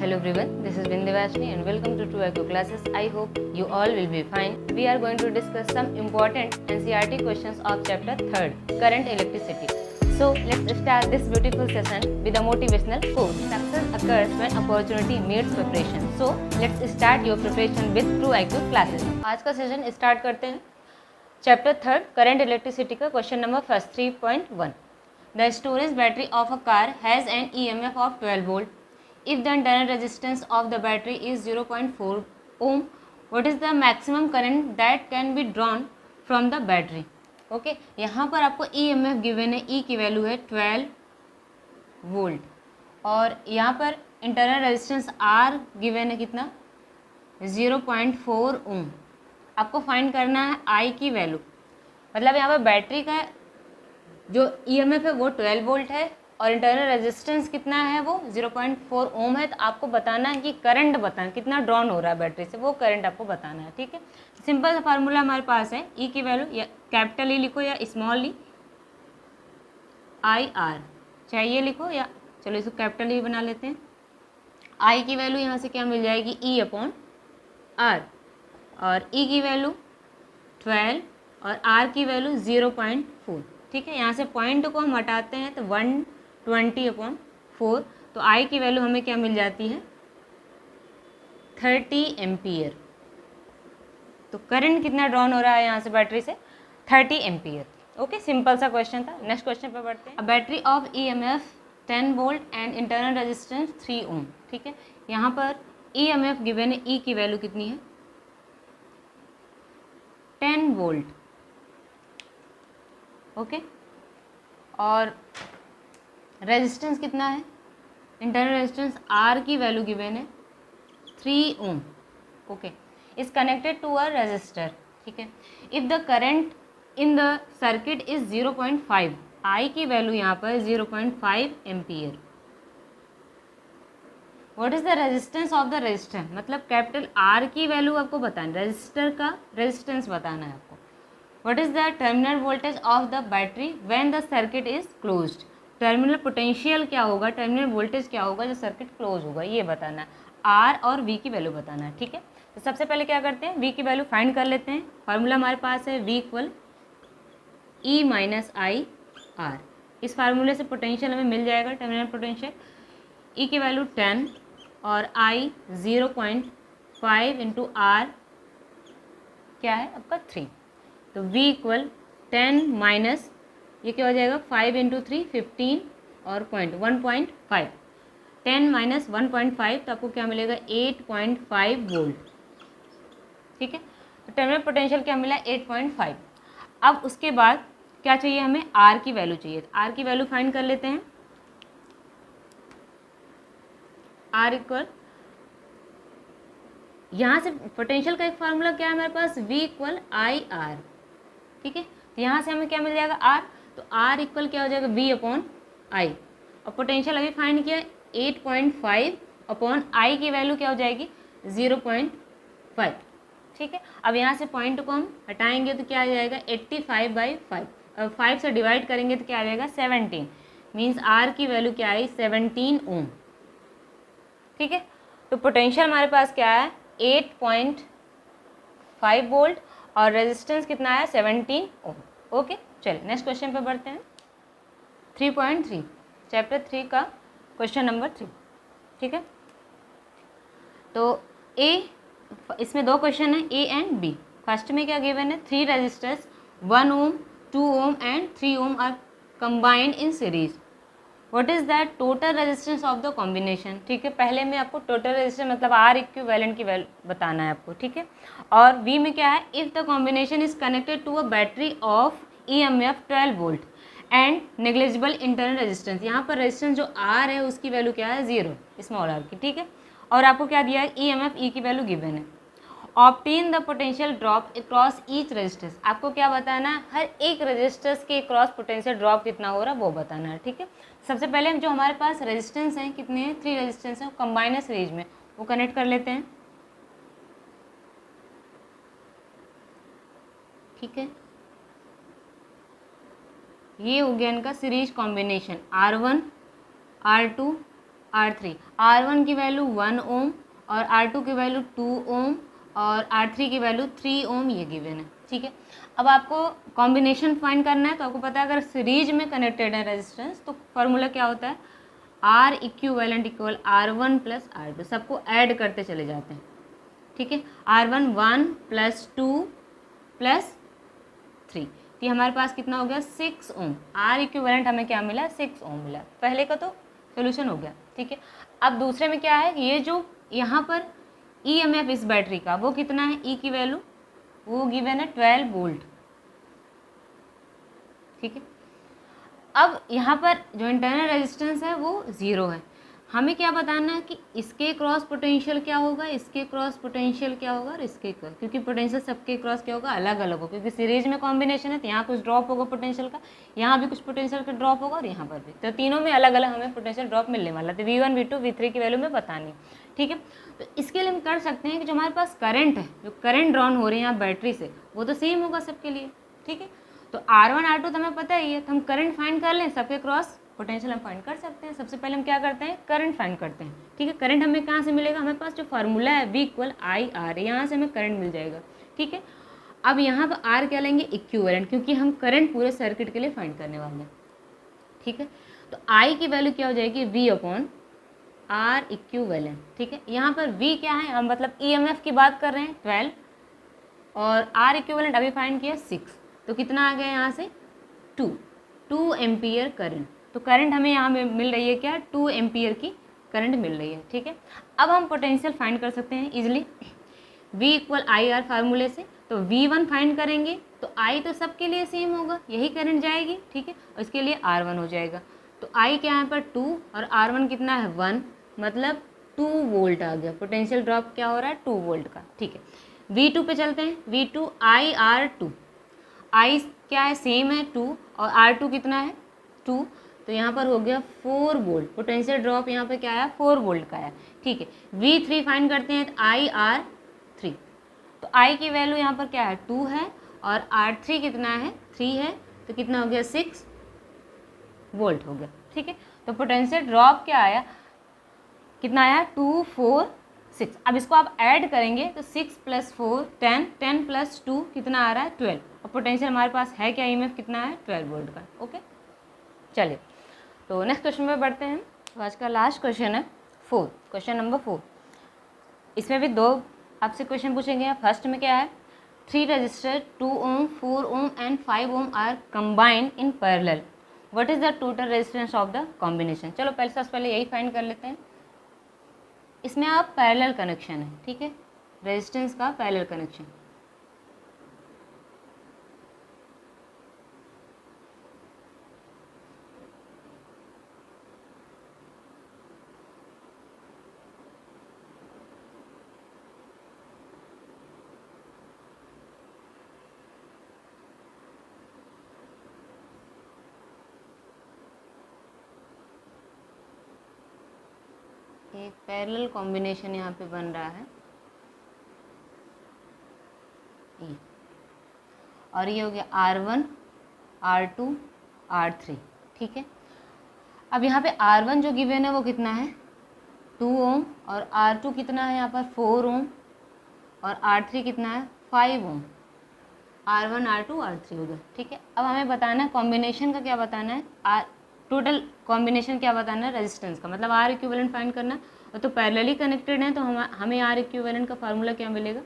Hello everyone, this is Vindhyavashini and welcome to True Echo classes. I hope you all will be fine. We are going to discuss some important NCERT questions of chapter 3rd, Current Electricity. So let's start this beautiful session with a motivational quote. Success occurs when opportunity meets preparation. So let's start your preparation with True IQ classes. आज का session start करते हैं. Chapter 3rd, current electricity का question number first 3.1. The storage battery of a car has an EMF of 12 volt. If the internal resistance of the battery is 0.4 ohm, what is the maximum current that can be drawn from the battery? Okay, यहाँ पर आपको EMF given है, E की value है 12 volt और यहाँ पर internal resistance R given है कितना 0.4 ओम. आपको फाइंड करना है I की वैल्यू, मतलब यहाँ पर बैटरी का जो EMF है वो 12 वोल्ट है और इंटरनल रेजिस्टेंस कितना है वो 0.4 ओम है. तो आपको बताना है कि करंट बताना कितना ड्रॉन हो रहा है बैटरी से, वो करंट आपको बताना है. ठीक है, सिंपल सा फार्मूला हमारे पास है. ई की वैल्यू या कैपिटल ई लिखो या स्मॉल ई आई आर, चाहे ये लिखो या चलो इसको कैपिटल ई बना लेते हैं. आई की वैल्यू यहाँ से क्या मिल जाएगी ई अपॉन आर और ई की वैल्यू 12 और आर की वैल्यू 0.4. ठीक है, यहाँ से पॉइंट को हम हटाते हैं तो 120/4. तो आई की वैल्यू हमें क्या मिल जाती है 30 एम्पियर. तो करंट कितना ड्रॉन हो रहा है यहाँ से बैटरी से 30 एम्पियर. ओके, सिंपल सा क्वेश्चन था. नेक्स्ट क्वेश्चन पे बढ़ते हैं. अ battery of EMF 10 volt and internal resistance 3 ओम. ठीक है, यहाँ पर EMF गिवन है, ई की वैल्यू कितनी है 10 वोल्ट. ओके, और रेजिस्टेंस कितना है, इंटरनल रेजिस्टेंस आर की वैल्यू गिवन है 3 ohm. Okay, is connected to a resistor. ठीक है, if the current in the circuit is 0.5, I की वैल्यू यहाँ पर 0.5 ampere. What is the resistance of the resistor, मतलब कैपिटल आर की value आपको बताना, रेजिस्टर का रेजिस्टेंस बताना है आपको. What is the terminal voltage of the battery when the circuit is closed, terminal potential क्या होगा, टर्मिनल वोल्टेज क्या होगा जब सर्किट क्लोज होगा, ये बताना है. आर और वी की वैल्यू बताना है. ठीक है, तो सबसे पहले क्या करते हैं वी की वैल्यू फाइंड कर लेते हैं. फार्मूला हमारे पास है V equal E minus I R. इस फार्मूले से पोटेंशियल हमें मिल जाएगा, टर्मिनल पोटेंशियल. ई की वैल्यू 10 और आई 0.5 इंटू आर क्या है आपका 3. तो v इक्वल 10 माइनस ये क्या हो जाएगा 5 इंटू 3 15 और 1.5. 10 माइनस 1.5 तो आपको क्या मिलेगा 8.5 वोल्ट. ठीक है, तो टर्मिनल पोटेंशियल क्या मिला 8.5. अब उसके बाद क्या चाहिए हमें r की वैल्यू चाहिए. r की वैल्यू फाइंड कर लेते हैं. r इक्वल यहाँ से पोटेंशियल का एक फार्मूला क्या है हमारे पास v इक्वल आई आर. ठीक है, तो यहाँ से हमें क्या मिल जाएगा r, तो r इक्वल क्या हो जाएगा v अपॉन आई और पोटेंशियल अभी फाइंड किया 8.5 अपॉन आई की वैल्यू क्या हो जाएगी 0.5. ठीक है, अब यहाँ से पॉइंट को हम हटाएंगे तो क्या आ जाएगा 85/5. अब 5 से डिवाइड करेंगे तो क्या आ जाएगा 17, मीन्स r की वैल्यू क्या आई 17 ओम. ठीक है, तो पोटेंशियल हमारे पास क्या है 8.5 वोल्ट और रेजिस्टेंस कितना है 17 ओम. ओके, चलिए नेक्स्ट क्वेश्चन पे बढ़ते हैं. 3.3 चैप्टर 3 का क्वेश्चन नंबर 3. ठीक है, तो ए इसमें दो क्वेश्चन है ए एंड बी. फर्स्ट में क्या गिवन है 3 resistors 1 ohm 2 ohm and 3 ohm are combined in series. What is that total resistance of the combination. ठीक है, पहले में आपको टोटल रेजिस्टेंस मतलब आर इक्विवेलेंट की वैल्यू बताना है आपको. ठीक है, और वी में क्या है if the combination is connected to a battery of EMF 12 volt and negligible internal resistance. यहाँ पर रेजिस्टेंस जो आर है उसकी वैल्यू क्या है 0 स्मॉल आर की. ठीक है, और आपको क्या दिया है EMF ई की वैल्यू गिवन है. Obtain the potential drop across each resistance. आपको क्या बताना है हर एक रेजिस्टेंस के क्रॉस पोटेंशियल ड्रॉप कितना हो रहा है वो बताना है. ठीक है, सबसे पहले हम जो हमारे पास रेजिस्टेंस हैं कितने हैं 3 रेजिस्टेंस हैं कंबाइनर सीरीज में, वो कनेक्ट कर लेते हैं. ठीक है, ये हो गया इनका series combination R1 R2 R3, R1 की वैल्यू 1 ओम और R2 की वैल्यू 2 ओम और R3 की वैल्यू 3 ओम, ये गिवन है। ठीक है, अब आपको कॉम्बिनेशन फाइंड करना है। तो आपको पता है अगर सीरीज में कनेक्टेड है रेजिस्टेंस तो फॉर्मूला क्या होता है, R equivalent equal R1 plus R2, सबको ऐड करते चले जाते हैं। ठीक है, R1 1 प्लस 2 प्लस 3, तो हमारे पास कितना हो गया 6 ओम। R इक्विवेलेंट हमें क्या मिला, 6 ओम मिला। पहले का तो सोल्यूशन हो गया। ठीक है, अब दूसरे में क्या है, ये जो यहाँ पर EMF इस बैटरी का वो कितना है, E की वैल्यू वो गिवन है 12 वोल्ट। ठीक है, अब यहाँ पर जो इंटरनल रेजिस्टेंस है वो 0 है। हमें क्या बताना है कि इसके क्रॉस पोटेंशियल क्या होगा, इसके क्रॉस पोटेंशियल क्या होगा और इसके क्रॉस, क्योंकि पोटेंशियल सबके क्रॉस क्या होगा, अलग अलग होगा, क्योंकि सीरीज में कॉम्बिनेशन है तो यहाँ कुछ ड्रॉप होगा पोटेंशियल का, यहाँ भी कुछ पोटेंशियल का ड्रॉप होगा और यहाँ पर भी, तो तीनों में अलग अलग हमें पोटेंशियल ड्रॉप मिलने वाला है। V1 V2 V3 की वैल्यू में बतानी। ठीक है, तो इसके लिए हम कर सकते हैं कि जो हमारे पास करंट है, जो करंट ड्रॉन हो रही है यहाँ बैटरी से, वो तो सेम होगा सबके लिए। ठीक है, तो R1 R2 तो हमें पता ही है, तो हम करंट फाइंड कर लें, सबके क्रॉस पोटेंशियल हम फाइंड कर सकते हैं। सबसे पहले हम क्या करते हैं, करंट फाइंड करते हैं। ठीक है, करंट हमें कहाँ से मिलेगा, हमारे पास जो फार्मूला है V इक्वल IR, यहाँ से हमें करंट मिल जाएगा। ठीक है, अब यहाँ पर R क्या लेंगे, इक्विवेलेंट, क्योंकि हम करंट पूरे सर्किट के लिए फाइंड करने वाले हैं। ठीक है, तो I की वैल्यू क्या हो जाएगी, V अपॉन R इक्विवेलेंट। ठीक है, यहाँ पर V क्या है, हम मतलब EMF की बात कर रहे हैं 12 और R इक्विवेलेंट अभी फाइंड किया 6, तो कितना आ गया यहाँ से 2 एम्पियर करंट। तो करंट हमें यहाँ में मिल रही है क्या, 2 एम्पियर की करंट मिल रही है। ठीक है, अब हम पोटेंशियल फाइंड कर सकते हैं इजीली V इक्वल IR फार्मूले से। तो V1 फाइंड करेंगे तो I तो सबके लिए सेम होगा, यही करंट जाएगी। ठीक है, और इसके लिए R1 हो जाएगा, तो I क्या है पर 2 और R1 कितना है 1, मतलब 2 वोल्ट आ गया। पोटेंशियल ड्रॉप क्या हो रहा है 2 वोल्ट का। ठीक है, V2 पे चलते हैं, V2 IR2, I क्या है सेम है 2 और R2 कितना है 2, तो यहाँ पर हो गया 4 वोल्ट। पोटेंशियल ड्रॉप यहाँ पे क्या आया 4 वोल्ट का आया। ठीक है, V3 फाइंड करते हैं, IR3, तो I की वैल्यू यहाँ पर क्या है 2 है और R3 कितना है 3 है, तो कितना हो गया 6 वोल्ट हो गया। ठीक है, तो पोटेंशियल ड्रॉप क्या आया, कितना आया 2 4 6। अब इसको आप ऐड करेंगे तो 6 + 4 10, 10 + 2 कितना आ रहा है 12, और पोटेंशियल हमारे पास है क्या EMF कितना है 12 वोल्ट का। ओके, चलिए तो नेक्स्ट क्वेश्चन में बढ़ते हैं। तो आज का लास्ट क्वेश्चन है 4, क्वेश्चन नंबर 4। इसमें भी 2 आपसे क्वेश्चन पूछेंगे। फर्स्ट में क्या है, 3 resistor 2 ohm 4 ohm and 5 ohm are combined in parallel, what is the total resistance of the combination. चलो सबसे पहले यही फाइंड कर लेते हैं। इसमें आप पैरेलल कनेक्शन है, ठीक है, रेजिस्टेंस का पैरेलल कनेक्शन। एक पैरेलल कॉम्बिनेशन यहाँ पे बन रहा है ये, और ये हो गया R1 R2 R3। ठीक है, अब यहाँ पे R1 जो गिवन है वो कितना है 2 ओम और R2 कितना है यहाँ पर 4 ओम और R3 कितना है 5 ओम। R1 R2 R3 हो गया। ठीक है, अब हमें बताना है कॉम्बिनेशन का, क्या बताना है टोटल कॉम्बिनेशन क्या बताना है रेजिस्टेंस का, मतलब R इक्विवेलेंट फाइंड करना है। और तो पैरेलली कनेक्टेड है तो हमें R इक्विवेलेंट का फार्मूला क्या मिलेगा,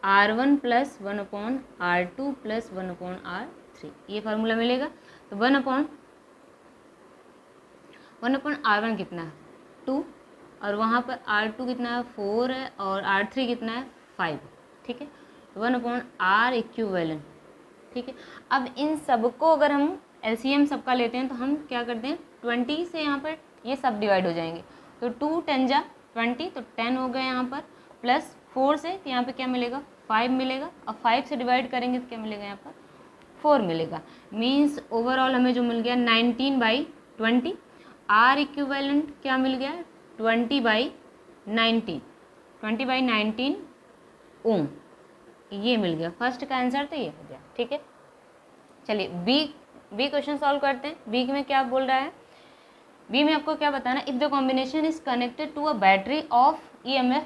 R1 + 1 R2 + 1 R3, ये फार्मूला मिलेगा। तो 1 R1 कितना है 2 और वहाँ पर R2 कितना है 4 है और R3 कितना है 5। ठीक है, 1 R इक्विवेलेंट। ठीक है, अब इन सबको अगर हम LCM सबका लेते हैं तो हम क्या करते हैं 20 से यहाँ पर ये सब डिवाइड हो जाएंगे, तो 2 10 जा 20, तो 10 हो गया यहाँ पर, प्लस 4 से तो यहाँ पे क्या मिलेगा 5 मिलेगा, और 5 से डिवाइड करेंगे तो क्या मिलेगा यहाँ पर 4 मिलेगा। मीन्स ओवरऑल हमें जो मिल गया 19/20। R इक्विवेलेंट क्या मिल गया 20/19, 20/19 ओम, ये मिल गया। फर्स्ट का आंसर तो ये हो गया। ठीक है, चलिए बी क्वेश्चन सॉल्व करते हैं। बी में क्या बोल रहा है, बी में आपको क्या बताना, if the combination is connected to a battery of EMF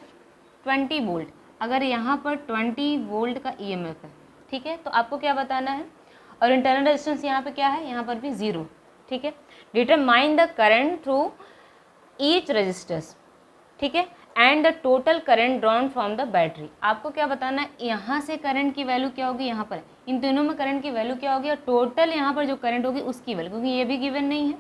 20 volt, अगर यहाँ पर 20 वोल्ट का EMF है, ठीक है, तो आपको क्या बताना है, और इंटरनल रेजिस्टेंस यहाँ पे क्या है, यहाँ पर भी 0, ठीक है। Determine the current through each resistance, ठीक है, and the total current drawn from the battery. आपको क्या बताना है, यहाँ से करंट की वैल्यू क्या होगी, यहाँ पर इन दोनों में करंट की वैल्यू क्या होगी, और टोटल यहाँ पर जो करंट होगी उसकी वैल्यू, क्योंकि ये भी गिवन नहीं है,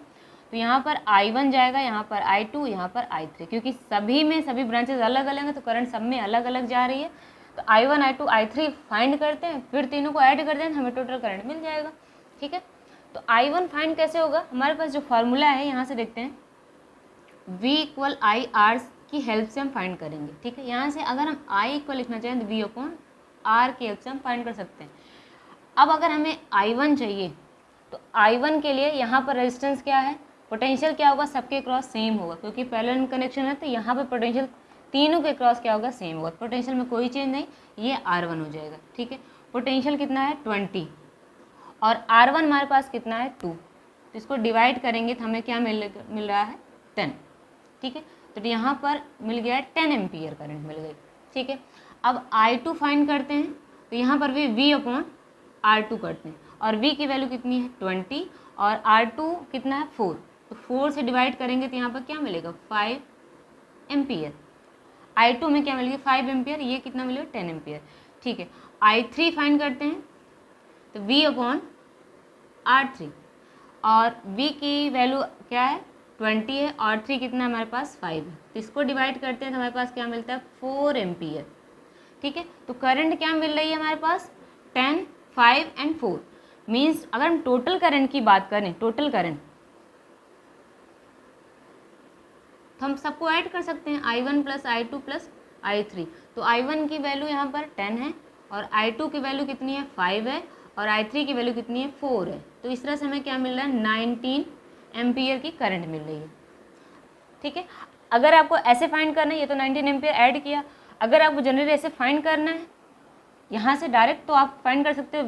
तो यहाँ पर I1 जाएगा, यहाँ पर I2, यहाँ पर I3, क्योंकि सभी में सभी ब्रांचेज अलग अलग हैं, तो करंट सब में अलग अलग जा रही है। तो I1 I2 I3 फाइंड करते हैं, फिर तीनों को ऐड कर दें, हमें टोटल करंट मिल जाएगा, ठीक है। तो I1 फाइंड कैसे होगा, हमारे पास जो फार्मूला है यहाँ से देखते हैं, V = IR की हेल्प से हम फाइंड करेंगे, ठीक है। यहाँ से अगर हम I को लिखना चाहें तो V/R की हेल्प से हम फाइंड कर सकते हैं। अब अगर हमें I1 चाहिए तो I1 के लिए यहाँ पर रेजिस्टेंस क्या है, पोटेंशियल क्या होगा, सबके क्रॉस सेम होगा, क्योंकि पैरेलल कनेक्शन है, तो यहाँ पर पोटेंशियल तीनों के क्रॉस क्या होगा, सेम होगा। पोटेंशियल में कोई चेंज नहीं, ये R1 हो जाएगा, ठीक है। पोटेंशियल कितना है 20 और R1 हमारे पास कितना है 2, तो इसको डिवाइड करेंगे तो हमें क्या मिल रहा है 10, ठीक है। तो यहाँ पर मिल गया 10 एम्पियर करंट मिल गई, ठीक है। अब I2 फाइंड करते हैं, तो यहाँ पर भी V/R2 करते हैं, और V की वैल्यू कितनी है 20 और R2 कितना है 4, तो 4 से डिवाइड करेंगे तो यहाँ पर क्या मिलेगा 5 एम्पियर। I2 में क्या मिलेगा 5 एम्पियर, ये कितना मिलेगा 10 एम्पियर, ठीक है। I3 फाइंड करते हैं, तो V/R3, और V की वैल्यू क्या है 20 है, और 3 कितना हमारे पास 5 है, तो इसको डिवाइड करते हैं तो हमारे पास क्या मिलता है 4 एम्पियर, ठीक है। तो करंट क्या मिल रही है हमारे पास 10, 5 एंड 4, मीन्स अगर हम टोटल करंट की बात करें, टोटल करंट, तो हम सबको ऐड कर सकते हैं I1 + I2 + I3। तो I1 की वैल्यू यहाँ पर 10 है, और I2 की वैल्यू कितनी है 5 है, और I3 की वैल्यू कितनी है 4 है। तो इस तरह से हमें क्या मिल रहा है 19 एम्पियर की करंट मिल रही है, ठीक है। अगर आपको ऐसे फाइंड करना है, ये तो 19 एम्पियर ऐड किया, अगर आपको जनरली ऐसे फाइंड करना है यहाँ से डायरेक्ट, तो आप फाइंड कर सकते हो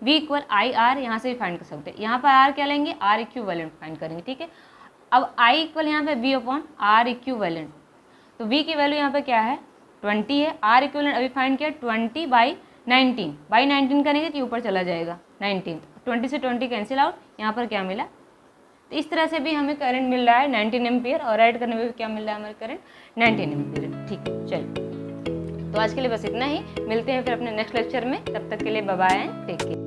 V = IR, यहाँ से भी फाइंड कर सकते हैं। यहाँ पर R क्या लेंगे, R इक्विवेलेंट फाइंड करेंगे, ठीक है। अब I = यहाँ पे V/R इक्विवेलेंट, तो V की वैल्यू यहाँ पे क्या है 20 है, R इक्विवेलेंट अभी फाइंड किया 20/19 करेंगे तो ऊपर चला जाएगा 19, 20 से 20 कैंसिल आउट, यहाँ पर क्या मिला। तो इस तरह से भी हमें करंट मिल रहा है 19 एम्पियर, और ऐड करने में भी क्या मिल रहा है हमारे करंट 19 एम्पियर, ठीक है। चलिए, तो आज के लिए बस इतना ही, मिलते हैं फिर अपने नेक्स्ट लेक्चर में, तब तक के लिए bye bye and take care.